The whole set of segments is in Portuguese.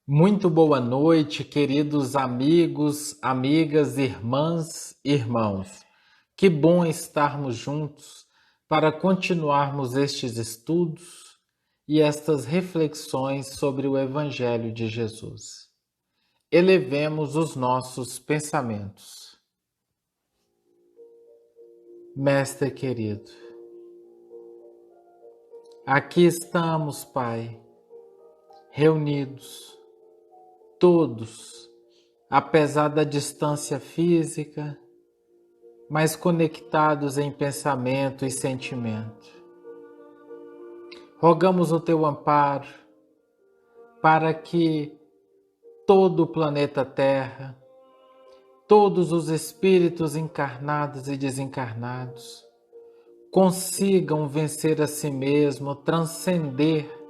Muito boa noite, queridos amigos, amigas, irmãs, irmãos. Que bom estarmos juntos para continuarmos estes estudos e estas reflexões sobre o Evangelho de Jesus. Elevemos os nossos pensamentos. Mestre querido, aqui estamos, Pai, reunidos, todos, apesar da distância física, mas conectados em pensamento e sentimento. Rogamos o teu amparo para que todo o planeta Terra, todos os espíritos encarnados e desencarnados, consigam vencer a si mesmo, transcender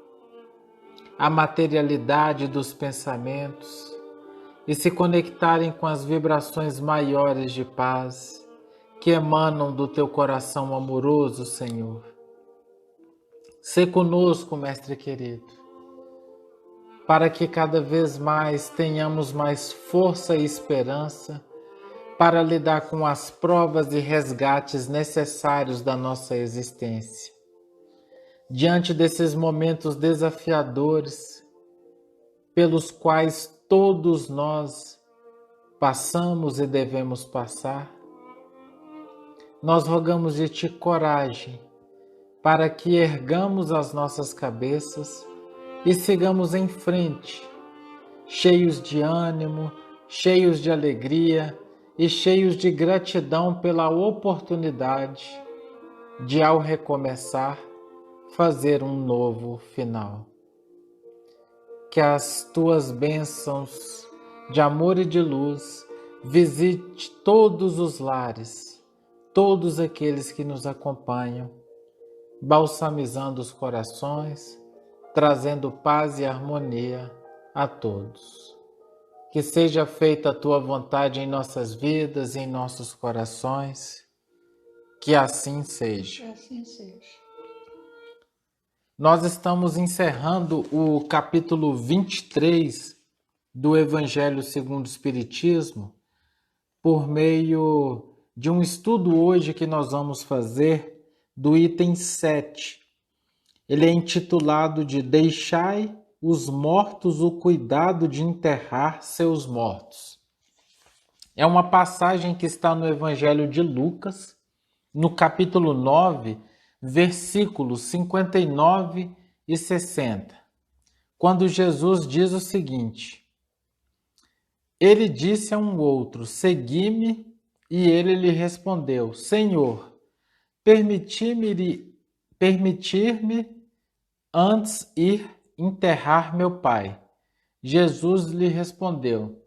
a materialidade dos pensamentos e se conectarem com as vibrações maiores de paz que emanam do teu coração amoroso, Senhor. Sê conosco, Mestre querido, para que cada vez mais tenhamos mais força e esperança para lidar com as provas e resgates necessários da nossa existência. Diante desses momentos desafiadores pelos quais todos nós passamos e devemos passar, nós rogamos de ti coragem para que ergamos as nossas cabeças e sigamos em frente, cheios de ânimo, cheios de alegria e cheios de gratidão pela oportunidade de, ao recomeçar, fazer um novo final. Que as tuas bênçãos de amor e de luz visite todos os lares, todos aqueles que nos acompanham, balsamizando os corações, trazendo paz e harmonia a todos. Que seja feita a tua vontade em nossas vidas e em nossos corações, que assim seja. Que assim seja. Nós estamos encerrando o capítulo 23 do Evangelho segundo o Espiritismo por meio de um estudo hoje que nós vamos fazer do item 7. Ele é intitulado de Deixai os mortos o cuidado de enterrar seus mortos. É uma passagem que está no Evangelho de Lucas, no capítulo 9, versículos 59 e 60, quando Jesus diz o seguinte: Ele disse a um outro, segui-me, e ele lhe respondeu, Senhor, permitir-me antes ir enterrar meu pai. Jesus lhe respondeu,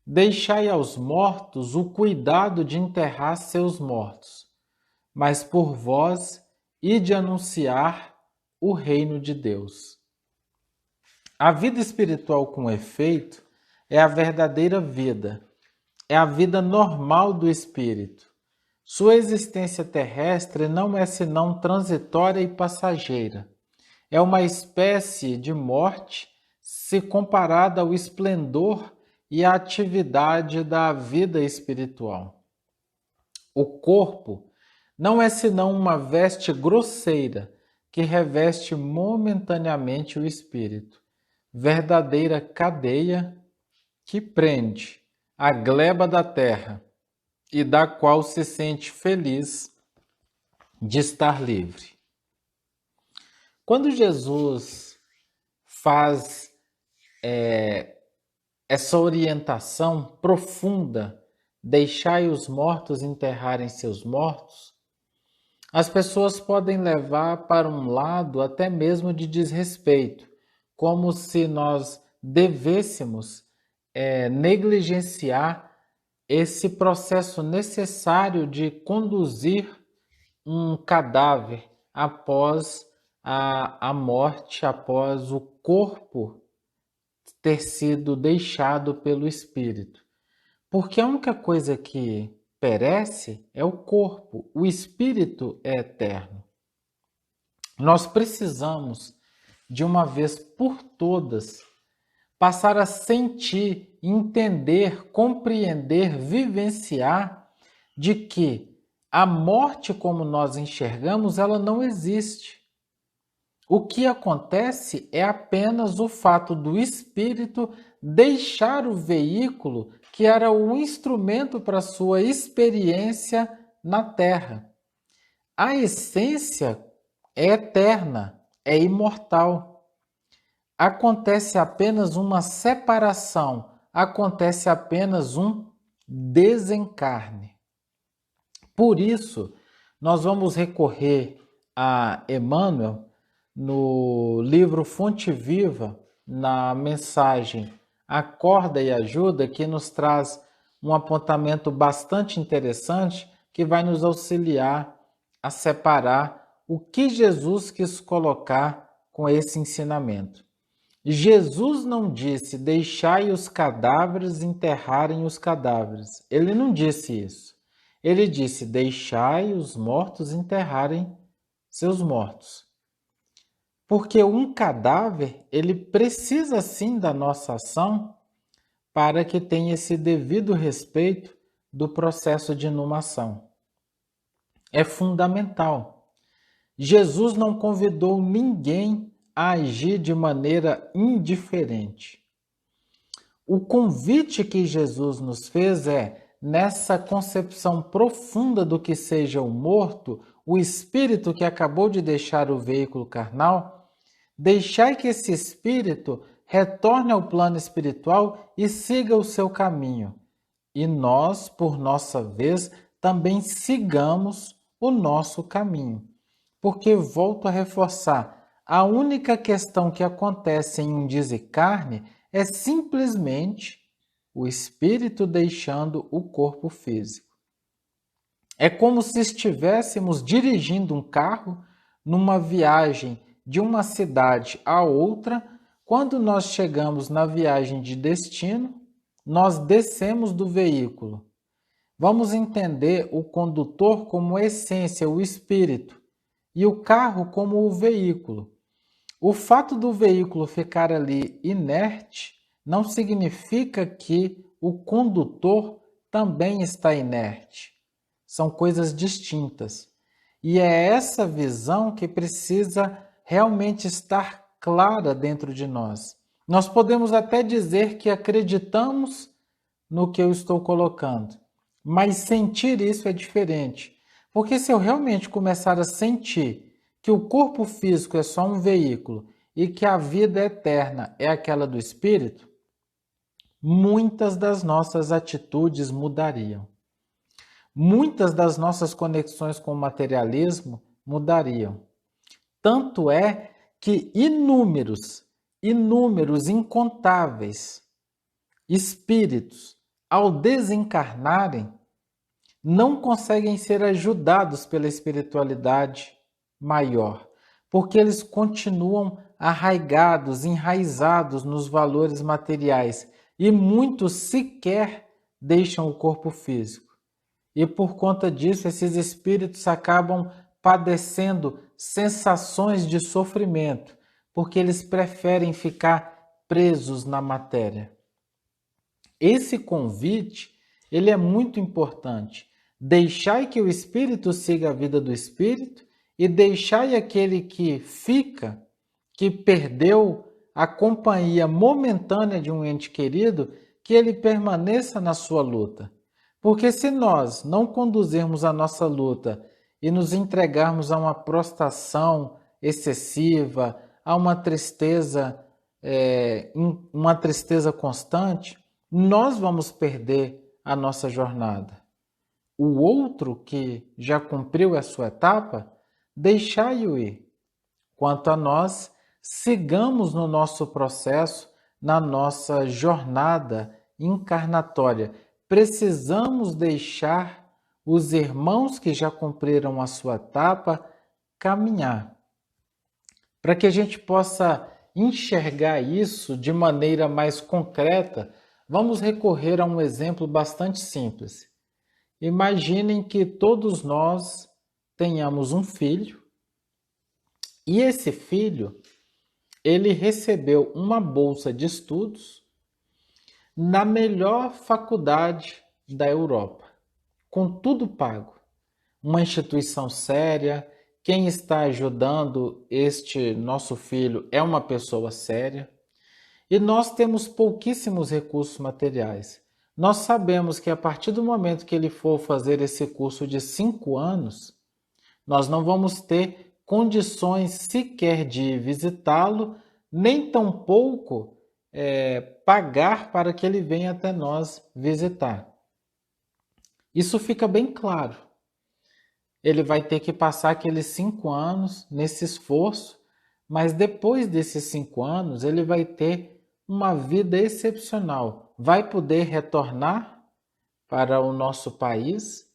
deixai aos mortos o cuidado de enterrar seus mortos, mas por vós ide anunciar o reino de Deus. A vida espiritual com efeito é a verdadeira vida, é a vida normal do espírito. Sua existência terrestre não é senão transitória e passageira. É uma espécie de morte se comparada ao esplendor e à atividade da vida espiritual. O corpo não é senão uma veste grosseira que reveste momentaneamente o espírito, verdadeira cadeia que prende a gleba da terra e da qual se sente feliz de estar livre. Quando Jesus faz essa orientação profunda, deixai os mortos enterrarem seus mortos, as pessoas podem levar para um lado até mesmo de desrespeito, como se nós devêssemos negligenciar esse processo necessário de conduzir um cadáver após a morte, após o corpo ter sido deixado pelo espírito. Porque a única coisa que perece é o corpo, o espírito é eterno. Nós precisamos, de uma vez por todas, passar a sentir, entender, compreender, vivenciar de que a morte como nós enxergamos, ela não existe. O que acontece é apenas o fato do espírito deixar o veículo que era o instrumento para sua experiência na Terra. A essência é eterna, é imortal. Acontece apenas uma separação, acontece apenas um desencarne. Por isso, nós vamos recorrer a Emmanuel no livro Fonte Viva, na mensagem Acorda e Ajuda, que nos traz um apontamento bastante interessante que vai nos auxiliar a separar o que Jesus quis colocar com esse ensinamento. Jesus não disse: deixai os cadáveres enterrarem os cadáveres. Ele não disse isso. Ele disse: deixai os mortos enterrarem seus mortos. Porque um cadáver, ele precisa sim da nossa ação para que tenha esse devido respeito do processo de inumação. É fundamental. Jesus não convidou ninguém a agir de maneira indiferente. O convite que Jesus nos fez é, nessa concepção profunda do que seja o morto, o espírito que acabou de deixar o veículo carnal, deixai que esse espírito retorne ao plano espiritual e siga o seu caminho. E nós, por nossa vez, também sigamos o nosso caminho. Porque, volto a reforçar, a única questão que acontece em um desencarne é simplesmente o espírito deixando o corpo físico. É como se estivéssemos dirigindo um carro numa viagem de uma cidade a outra. Quando nós chegamos na viagem de destino, nós descemos do veículo. Vamos entender o condutor como essência, o espírito, e o carro como o veículo. O fato do veículo ficar ali inerte não significa que o condutor também está inerte. São coisas distintas. E é essa visão que precisa realmente estar clara dentro de nós. Nós podemos até dizer que acreditamos no que eu estou colocando, mas sentir isso é diferente. Porque se eu realmente começar a sentir que o corpo físico é só um veículo e que a vida eterna é aquela do espírito, muitas das nossas atitudes mudariam. Muitas das nossas conexões com o materialismo mudariam. Tanto é que inúmeros, incontáveis espíritos, ao desencarnarem, não conseguem ser ajudados pela espiritualidade maior, porque eles continuam arraigados, enraizados nos valores materiais e muitos sequer deixam o corpo físico. E por conta disso, esses espíritos acabam padecendo sensações de sofrimento, porque eles preferem ficar presos na matéria. Esse convite, ele é muito importante. Deixai que o espírito siga a vida do espírito e deixai aquele que fica, que perdeu a companhia momentânea de um ente querido, que ele permaneça na sua luta. Porque se nós não conduzirmos a nossa luta e nos entregarmos a uma prostração excessiva, a uma tristeza constante, nós vamos perder a nossa jornada. O outro que já cumpriu a sua etapa, deixai-o ir. Quanto a nós, sigamos no nosso processo, na nossa jornada encarnatória. Precisamos deixar os irmãos que já cumpriram a sua etapa caminhar, para que a gente possa enxergar isso de maneira mais concreta. Vamos recorrer a um exemplo bastante simples. Imaginem que todos nós tenhamos um filho e esse filho, ele recebeu uma bolsa de estudos na melhor faculdade da Europa, com tudo pago. Uma instituição séria, quem está ajudando este nosso filho é uma pessoa séria. E nós temos pouquíssimos recursos materiais. Nós sabemos que a partir do momento que ele for fazer esse curso de 5 anos, nós não vamos ter condições sequer de visitá-lo, nem tampouco pagar para que ele venha até nós visitar. Isso fica bem claro. Ele vai ter que passar aqueles 5 anos nesse esforço, mas depois desses 5 anos ele vai ter uma vida excepcional. Vai poder retornar para o nosso país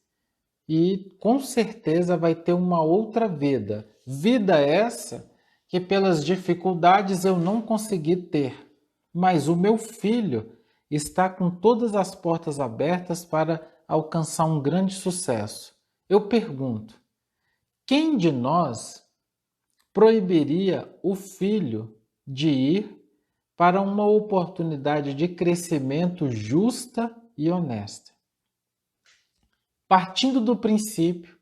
e com certeza vai ter uma outra vida. Vida essa que pelas dificuldades eu não consegui ter, mas o meu filho está com todas as portas abertas para alcançar um grande sucesso. Eu pergunto, quem de nós proibiria o filho de ir para uma oportunidade de crescimento justa e honesta? Partindo do princípio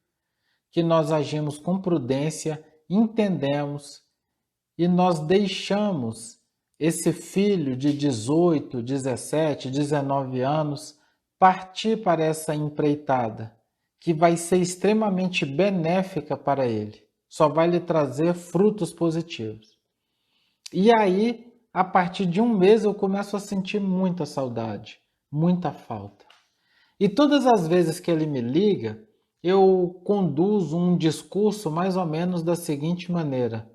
que nós agimos com prudência, entendemos e nós deixamos esse filho de 18, 17, 19 anos partir para essa empreitada, que vai ser extremamente benéfica para ele. Só vai lhe trazer frutos positivos. E aí, a partir de 1 mês, eu começo a sentir muita saudade, muita falta. E todas as vezes que ele me liga, eu conduzo um discurso mais ou menos da seguinte maneira: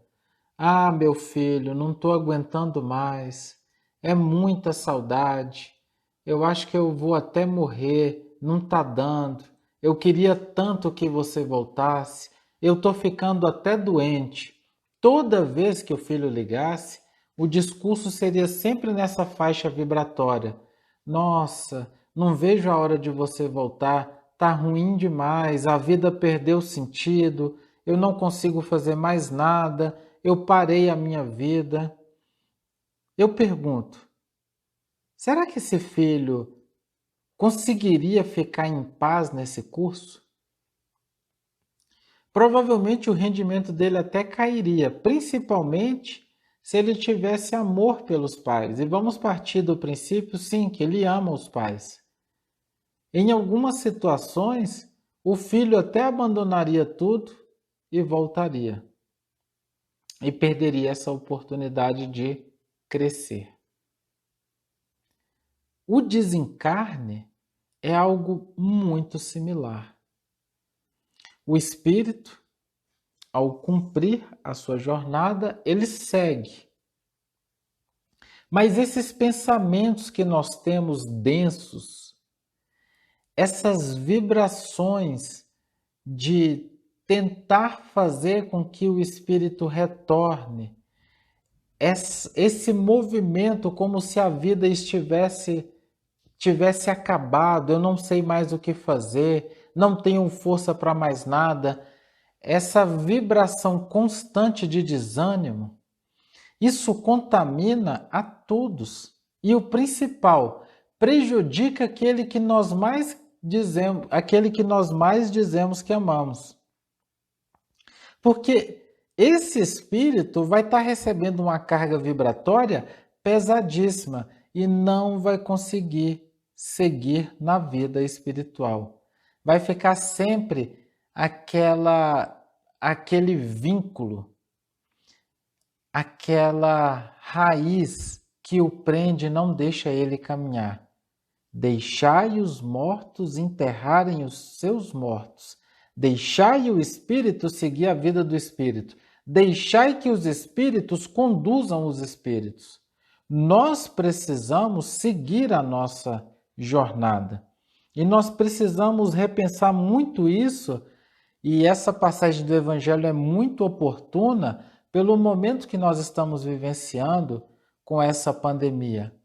ah, meu filho, não estou aguentando mais, é muita saudade, eu acho que eu vou até morrer, não está dando, eu queria tanto que você voltasse, eu estou ficando até doente. Toda vez que o filho ligasse, o discurso seria sempre nessa faixa vibratória: nossa, não vejo a hora de você voltar, tá ruim demais, a vida perdeu sentido, eu não consigo fazer mais nada, eu parei a minha vida. Eu pergunto, será que esse filho conseguiria ficar em paz nesse curso? Provavelmente o rendimento dele até cairia, principalmente se ele tivesse amor pelos pais. E vamos partir do princípio, sim, que ele ama os pais. Em algumas situações, o filho até abandonaria tudo e voltaria. E perderia essa oportunidade de crescer. O desencarne é algo muito similar. O espírito, ao cumprir a sua jornada, ele segue. Mas esses pensamentos que nós temos densos, essas vibrações de tentar fazer com que o espírito retorne, esse movimento como se a vida tivesse acabado, eu não sei mais o que fazer, não tenho força para mais nada, essa vibração constante de desânimo, isso contamina a todos. E o principal, prejudica aquele que nós mais dizemos que amamos. Porque esse espírito vai estar recebendo uma carga vibratória pesadíssima e não vai conseguir seguir na vida espiritual. Vai ficar sempre aquele vínculo, aquela raiz que o prende e não deixa ele caminhar. Deixai os mortos enterrarem os seus mortos. Deixai o espírito seguir a vida do espírito. Deixai que os espíritos conduzam os espíritos. Nós precisamos seguir a nossa jornada. E nós precisamos repensar muito isso, e essa passagem do Evangelho é muito oportuna pelo momento que nós estamos vivenciando com essa pandemia.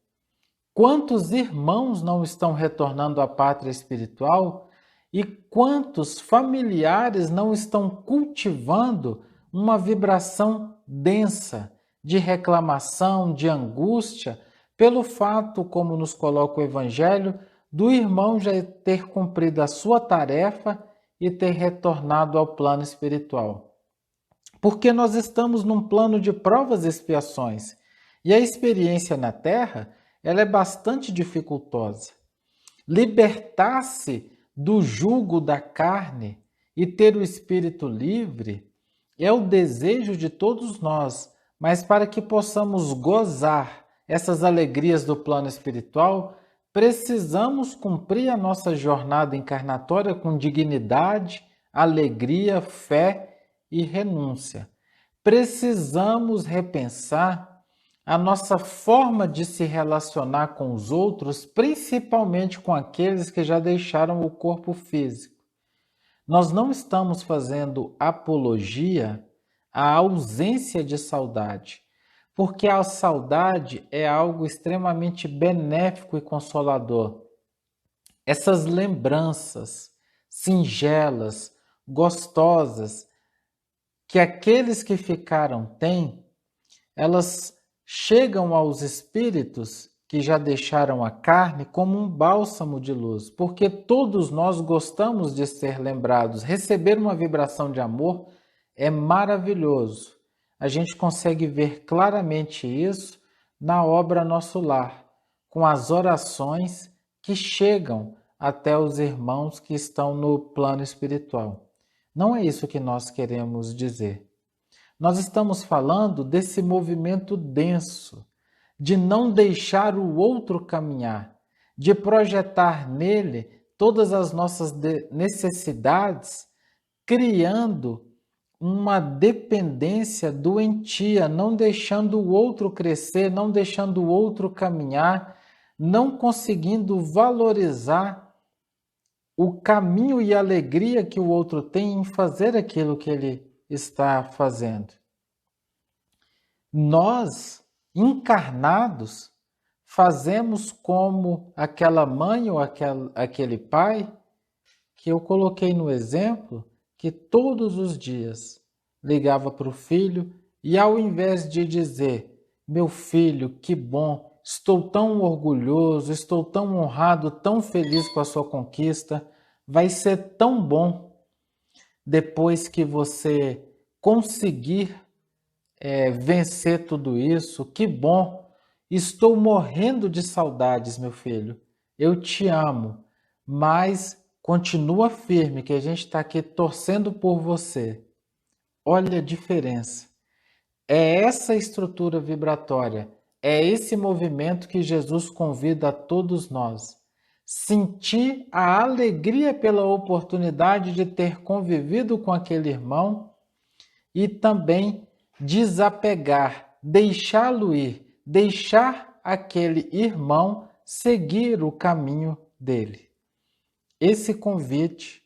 Quantos irmãos não estão retornando à pátria espiritual e quantos familiares não estão cultivando uma vibração densa de reclamação, de angústia, pelo fato, como nos coloca o Evangelho, do irmão já ter cumprido a sua tarefa e ter retornado ao plano espiritual. Porque nós estamos num plano de provas e expiações, e a experiência na Terra, ela é bastante dificultosa. Libertar-se do jugo da carne e ter o espírito livre é o desejo de todos nós, mas para que possamos gozar essas alegrias do plano espiritual, precisamos cumprir a nossa jornada encarnatória com dignidade, alegria, fé e renúncia. Precisamos repensar a nossa forma de se relacionar com os outros, principalmente com aqueles que já deixaram o corpo físico. Nós não estamos fazendo apologia à ausência de saudade, porque a saudade é algo extremamente benéfico e consolador. Essas lembranças singelas, gostosas, que aqueles que ficaram têm, elas chegam aos espíritos que já deixaram a carne como um bálsamo de luz, porque todos nós gostamos de ser lembrados. Receber uma vibração de amor é maravilhoso. A gente consegue ver claramente isso na obra Nosso Lar, com as orações que chegam até os irmãos que estão no plano espiritual. Não é isso que nós queremos dizer. Nós estamos falando desse movimento denso, de não deixar o outro caminhar, de projetar nele todas as nossas necessidades, criando uma dependência doentia, não deixando o outro crescer, não deixando o outro caminhar, não conseguindo valorizar o caminho e a alegria que o outro tem em fazer aquilo que ele está fazendo. Nós, encarnados, fazemos como aquela mãe ou aquele pai que eu coloquei no exemplo, que todos os dias ligava para o filho e ao invés de dizer, meu filho, que bom, estou tão orgulhoso, estou tão honrado, tão feliz com a sua conquista, vai ser tão bom depois que você conseguir vencer tudo isso, que bom, estou morrendo de saudades, meu filho, eu te amo, mas continua firme que a gente está aqui torcendo por você. Olha a diferença. É essa estrutura vibratória, é esse movimento que Jesus convida a todos nós. Sentir a alegria pela oportunidade de ter convivido com aquele irmão e também desapegar, deixá-lo ir, deixar aquele irmão seguir o caminho dele. Esse convite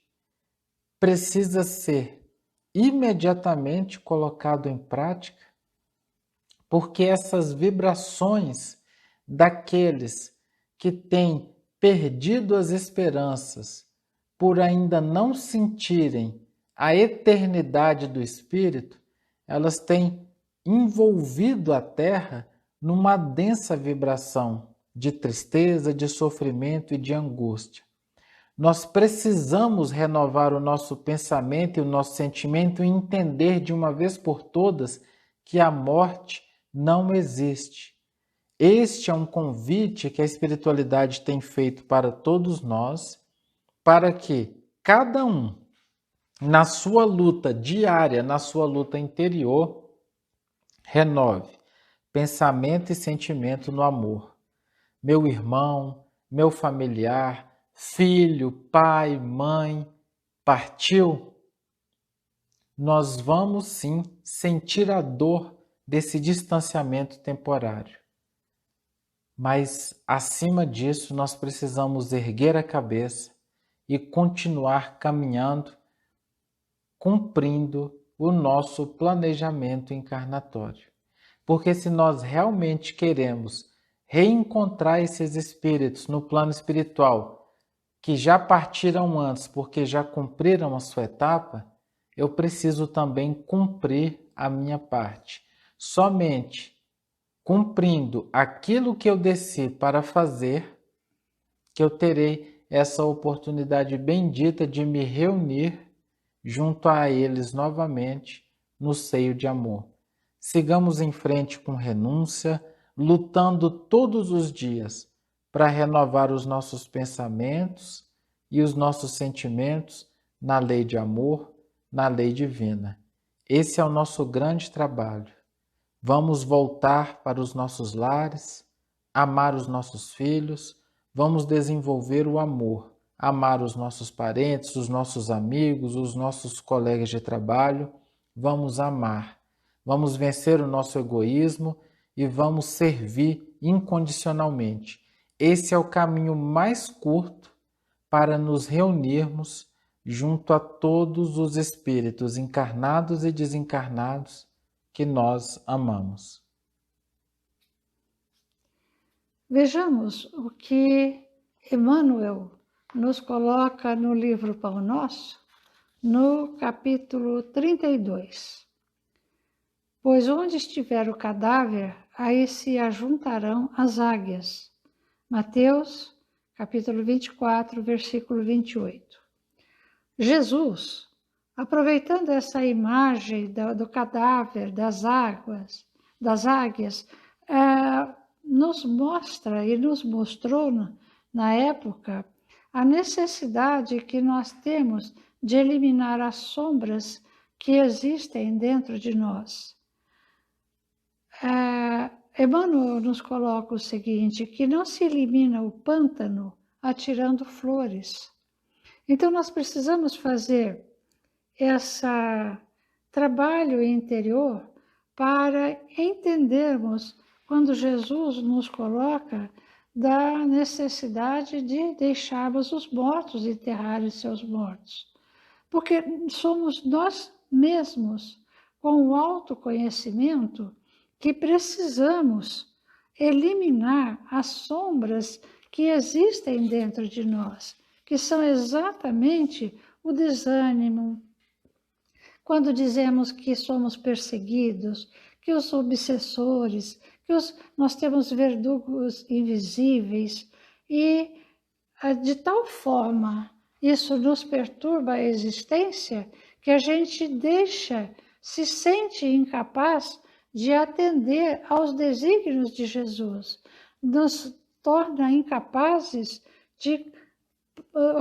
precisa ser imediatamente colocado em prática, porque essas vibrações daqueles que têm perdido as esperanças por ainda não sentirem a eternidade do Espírito, elas têm envolvido a Terra numa densa vibração de tristeza, de sofrimento e de angústia. Nós precisamos renovar o nosso pensamento e o nosso sentimento e entender de uma vez por todas que a morte não existe. Este é um convite que a espiritualidade tem feito para todos nós, para que cada um, na sua luta diária, na sua luta interior, renove pensamento e sentimento no amor. Meu irmão, meu familiar, filho, pai, mãe, partiu, nós vamos sim sentir a dor desse distanciamento temporário. Mas, acima disso, nós precisamos erguer a cabeça e continuar caminhando, cumprindo o nosso planejamento encarnatório. Porque se nós realmente queremos reencontrar esses espíritos no plano espiritual, que já partiram antes porque já cumpriram a sua etapa, eu preciso também cumprir a minha parte. somente cumprindo aquilo que eu desci para fazer, que eu terei essa oportunidade bendita de me reunir junto a eles novamente no seio de amor. Sigamos em frente com renúncia, lutando todos os dias para renovar os nossos pensamentos e os nossos sentimentos na lei de amor, na lei divina. Esse é o nosso grande trabalho. Vamos voltar para os nossos lares, amar os nossos filhos, vamos desenvolver o amor, amar os nossos parentes, os nossos amigos, os nossos colegas de trabalho. Vamos amar, vamos vencer o nosso egoísmo e vamos servir incondicionalmente. Esse é o caminho mais curto para nos reunirmos junto a todos os espíritos encarnados e desencarnados que nós amamos. Vejamos o que Emmanuel nos coloca no livro Pão Nosso, no capítulo 32. Pois onde estiver o cadáver, aí se ajuntarão as águias. Mateus, capítulo 24, versículo 28. Jesus, aproveitando essa imagem do cadáver, das águias, nos mostra e nos mostrou na época a necessidade que nós temos de eliminar as sombras que existem dentro de nós. Emmanuel nos coloca o seguinte, que não se elimina o pântano atirando flores. Então nós precisamos fazer esse trabalho interior para entendermos quando Jesus nos coloca da necessidade de deixarmos os mortos enterrarem seus mortos. Porque somos nós mesmos, com o autoconhecimento, que precisamos eliminar as sombras que existem dentro de nós, que são exatamente o desânimo, quando dizemos que somos perseguidos, que os obsessores, nós temos verdugos invisíveis, e de tal forma isso nos perturba a existência que a gente se sente incapaz de atender aos desígnios de Jesus, nos torna incapazes de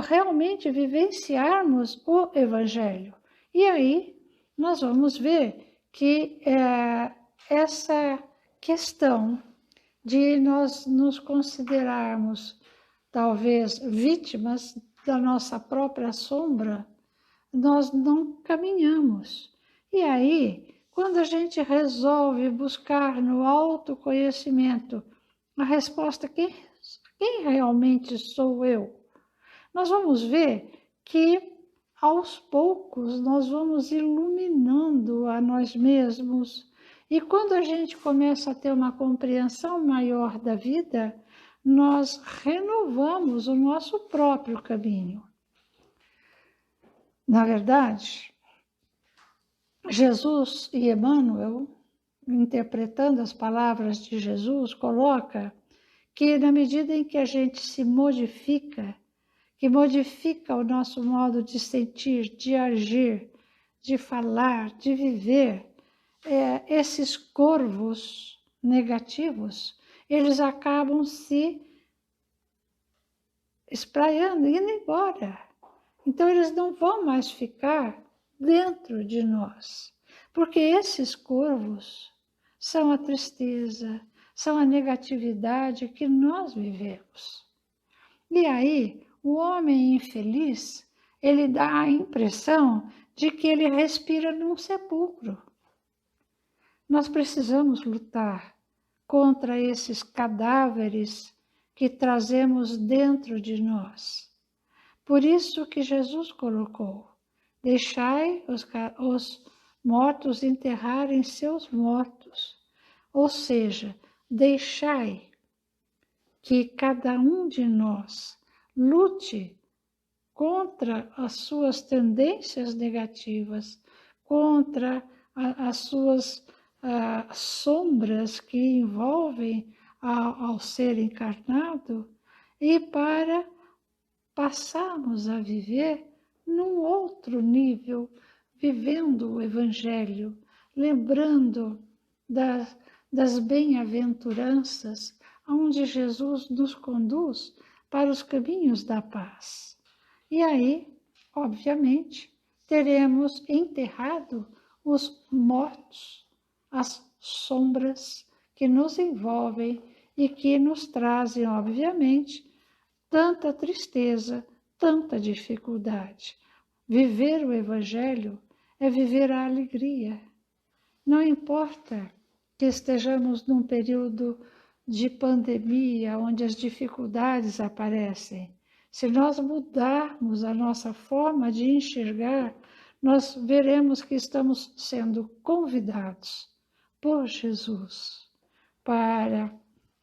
realmente vivenciarmos o Evangelho. E aí nós vamos ver que essa questão de nós nos considerarmos talvez vítimas da nossa própria sombra, nós não caminhamos. E aí, quando a gente resolve buscar no autoconhecimento a resposta, quem realmente sou eu? Nós vamos ver que aos poucos nós vamos iluminando a nós mesmos. E quando a gente começa a ter uma compreensão maior da vida, nós renovamos o nosso próprio caminho. Na verdade, Jesus e Emmanuel, interpretando as palavras de Jesus, coloca que na medida em que a gente se modifica, que modifica o nosso modo de sentir, de agir, de falar, de viver, esses corvos negativos, eles acabam se espraiando, indo embora. Então, eles não vão mais ficar dentro de nós, porque esses corvos são a tristeza, são a negatividade que nós vivemos. E aí, o homem infeliz, ele dá a impressão de que ele respira num sepulcro. Nós precisamos lutar contra esses cadáveres que trazemos dentro de nós. Por isso que Jesus colocou, deixai os mortos enterrarem seus mortos. Ou seja, deixai que cada um de nós lute contra as suas tendências negativas, contra as suas sombras que envolvem ao ser encarnado e para passarmos a viver num outro nível, vivendo o Evangelho, lembrando das bem-aventuranças, onde Jesus nos conduz para os caminhos da paz. E aí, obviamente, teremos enterrado os mortos, as sombras que nos envolvem e que nos trazem, obviamente, tanta tristeza, tanta dificuldade. Viver o Evangelho é viver a alegria. Não importa que estejamos num período de pandemia, onde as dificuldades aparecem. Se nós mudarmos a nossa forma de enxergar, nós veremos que estamos sendo convidados por Jesus para,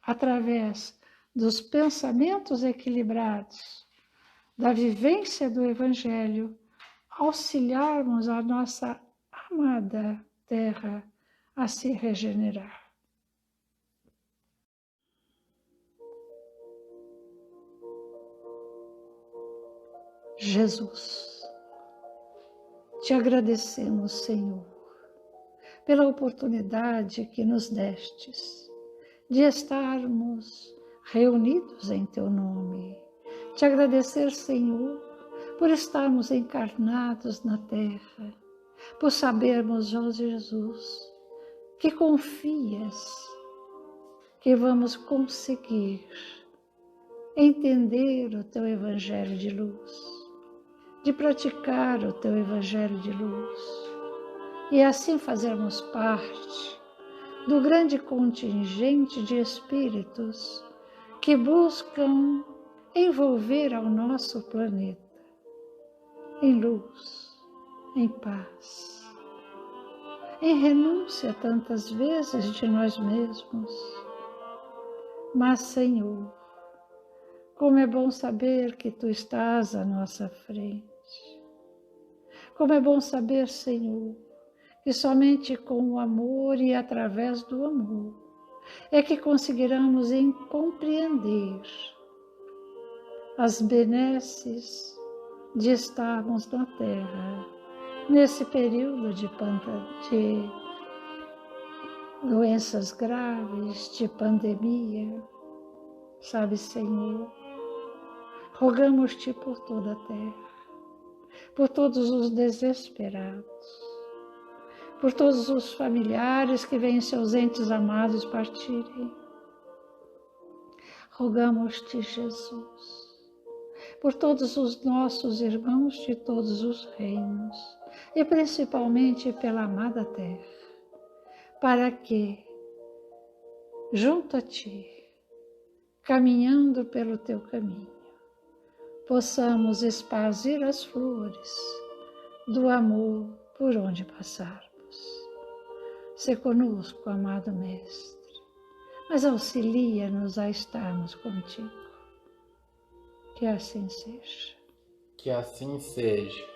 através dos pensamentos equilibrados, da vivência do Evangelho, auxiliarmos a nossa amada terra a se regenerar. Jesus, te agradecemos, Senhor, pela oportunidade que nos destes de estarmos reunidos em Teu nome. Te agradecer, Senhor, por estarmos encarnados na terra, por sabermos, ó Jesus, que confias que vamos conseguir entender o Teu Evangelho de luz, de praticar o Teu Evangelho de luz e assim fazermos parte do grande contingente de espíritos que buscam envolver ao nosso planeta em luz, em paz, em renúncia tantas vezes de nós mesmos. Mas, Senhor, como é bom saber que Tu estás à nossa frente. Como é bom saber, Senhor, que somente com o amor e através do amor é que conseguiremos compreender as benesses de estarmos na Terra nesse período de doenças graves, de pandemia. Sabe, Senhor, rogamos-Te por toda a terra, por todos os desesperados, por todos os familiares que veem seus entes amados partirem. Rogamos-Te, Jesus, por todos os nossos irmãos de todos os reinos, e principalmente pela amada terra, para que, junto a Ti, caminhando pelo Teu caminho, possamos espargir as flores do amor por onde passarmos. Sê conosco, amado Mestre, mas auxilia-nos a estarmos contigo. Que assim seja. Que assim seja.